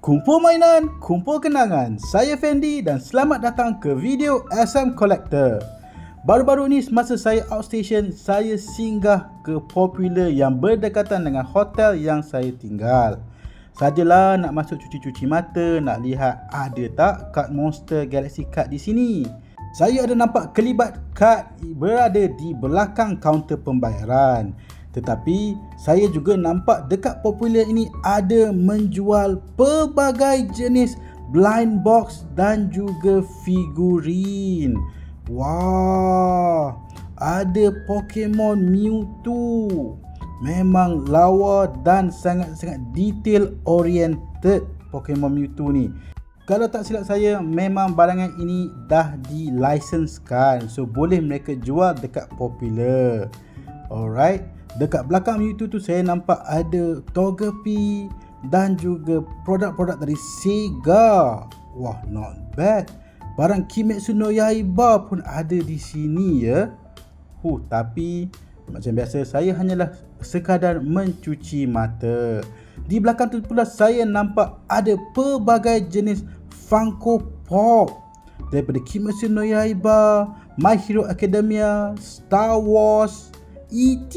Kumpul mainan, kumpul kenangan. Saya Fendi dan selamat datang ke video SM Collector. Baru-baru ni semasa saya outstation, saya singgah ke Popular yang berdekatan dengan hotel yang saya tinggal. Sajalah nak masuk cuci-cuci mata, nak lihat ada tak kad Monster Galaxy Card di sini. Saya ada nampak kelibat kad berada di belakang kaunter pembayaran. Tetapi saya juga nampak dekat Popular ini ada menjual pelbagai jenis blind box dan juga figurin. Wah, ada Pokemon Mewtwo. Memang lawa dan sangat-sangat detail oriented Pokemon Mewtwo ni. Kalau tak silap saya, memang barangan ini dah dilisenskan. So boleh mereka jual dekat Popular. Alright. Dekat belakang Mewtwo tu saya nampak ada Togepi dan juga produk-produk dari Sega. Wah, not bad. Barang Kimetsu no Yaiba pun ada di sini ya. Tapi macam biasa saya hanyalah sekadar mencuci mata. Di belakang tu pula saya nampak ada pelbagai jenis Funko Pop. Daripada Kimetsu no Yaiba, My Hero Academia, Star Wars, E.T.,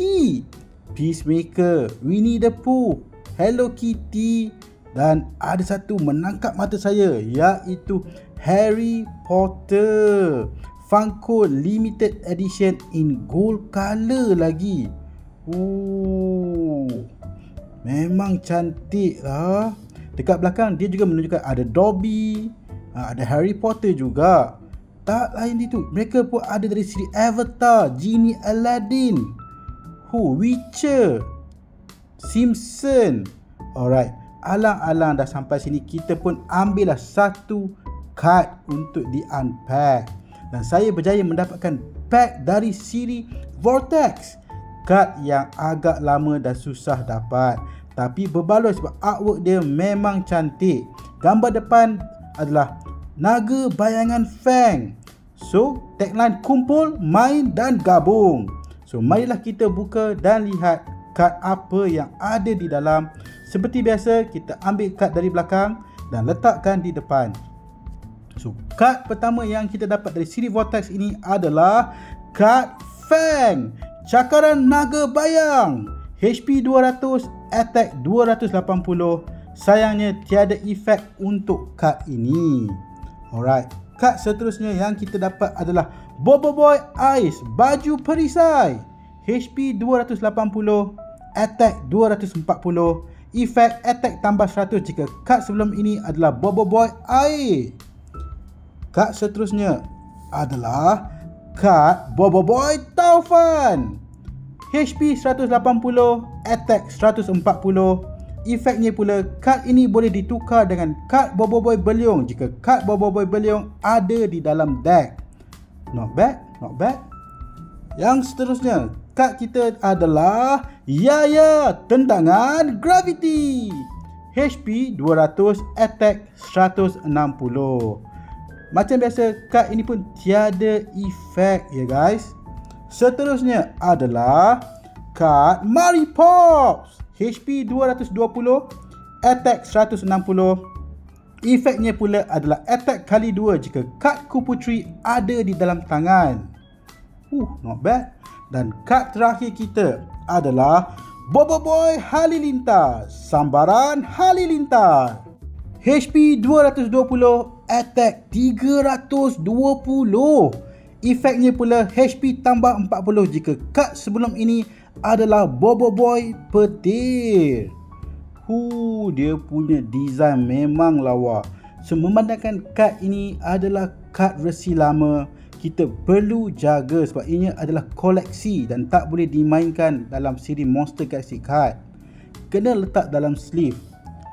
Peacemaker, Winnie the Pooh, Hello Kitty dan ada satu menangkap mata saya iaitu Harry Potter Funko Limited Edition in gold color lagi. Memang cantik lah. Dekat belakang dia juga menunjukkan ada Dobby, ada Harry Potter juga. Tak lain itu, mereka pun ada dari siri Avatar, Genie Aladdin, Witcher, Simpson. Alright, alang-alang dah sampai sini, kita pun ambillah satu kad untuk di-unpack. Dan saya berjaya mendapatkan pack dari siri Vortex. Kad yang agak lama dan susah dapat, tapi berbaloi sebab artwork dia memang cantik. Gambar depan adalah naga bayangan Fang. So tagline kumpul, main dan gabung. So marilah kita buka dan lihat kad apa yang ada di dalam. Seperti biasa, kita ambil kad dari belakang dan letakkan di depan. So kad pertama yang kita dapat dari siri Vortex ini adalah kad Fang, Cakaran Naga Bayang, HP 200, Attack 280. Sayangnya tiada efek untuk kad ini. Alright, kad seterusnya yang kita dapat adalah Bobo Boy Ice, Baju Perisai, HP 280, Attack 240, efek Attack tambah 100 jika kad sebelum ini adalah Bobo Boy Air. Kad seterusnya adalah kad Bobo Boy Taufan, HP 180, Attack 140. Efeknya pula, kad ini boleh ditukar dengan kad Bobo Boy Beliung jika kad Bobo Boy Beliung ada di dalam deck. Not bad, not bad. Yang seterusnya, kad kita adalah Yaya Tendangan Gravity, HP 200, Attack 160. Macam biasa, kad ini pun tiada efek ya guys. Seterusnya adalah kad Mary Pops, HP 220, Attack 160. Efeknya pula adalah Attack kali 2 jika kad Kuputri ada di dalam tangan. Not bad. Dan kad terakhir kita adalah Bobo Boy Halilintar, Sambaran Halilintar, HP 220, Attack 320. Efeknya pula HP tambah 40 jika kad sebelum ini adalah Bobo Boy Petir. Dia punya design memang lawa. So memandangkan kad ini adalah kad versi lama, kita perlu jaga sebab ini adalah koleksi dan tak boleh dimainkan dalam siri Monster Galaxy Card. Kena letak dalam sleeve.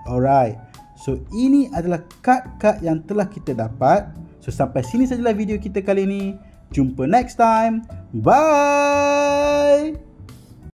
Alright, so ini adalah kad-kad yang telah kita dapat. So sampai sini sajalah video kita kali ini. Jumpa next time. Bye.